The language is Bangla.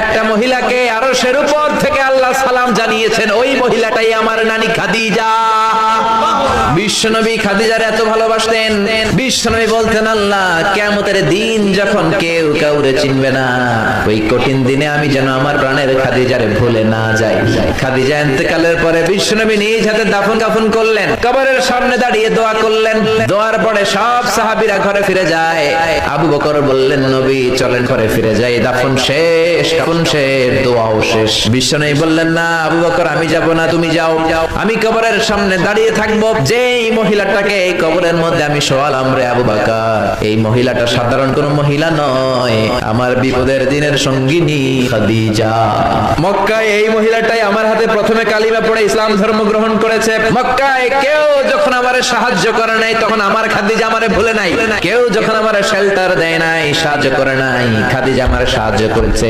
একটা মহিলাকে আরশের উপর থেকে আল্লাহ সালাম জানিয়েছেন, ওই মহিলাটাই আমার নানি খাদিজা। বিশ্বনবী খাদিজার এত ভালোবাসতেন, বিশ্বনবী বলতেন, আল্লাহ কিয়ামতের দিন যখন কেউ কাউরে চিনবে না, ওই কঠিন দিনে আমি যেন আমার প্রাণের খাদিজারে ভুলে না যাই। খাদিজা ইন্তেকালের পরে বিশ্বনবী নিজ হাতে দাফন কাফন করলেন, কবরের সামনে দাঁড়িয়ে দোয়া করলেন। দোয়ার পরে সব সাহাবীরা ঘরে ফিরে যায়। আবু বকর বললেন, নবী চলেন ঘরে ফিরে যাই, দাফন শেষ, কাফন শেষ, দোয়াও শেষ। বিশ্বনবী বললেন, না আবু বকর, আমি যাব না, তুমি যাও, আমি কবরের সামনে দাঁড়িয়ে থাকবো। যেই মহিলাটাকে এই কবরের মধ্যে আমি শোয়ালাম রে আবু বকর, এই মহিলাটা সাধারণ কোন মহিলা নয়, আমার বিপদের দিনের সঙ্গিনী খাদিজা। মক্কায় এই মহিলাটাই আমার হাতে প্রথমে কালিমা পড়ে ইসলাম ধর্ম গ্রহণ করেছে। মক্কায় কেউ যখন আমারে সাহায্য করে নাই, তখন আমার খাদিজা আমারে ভুলে নাই। কেউ যখন আমারে শেল্টার দেয় নাই, সাহায্য করে নাই, খাদিজা আমারে সাহায্য করেছে।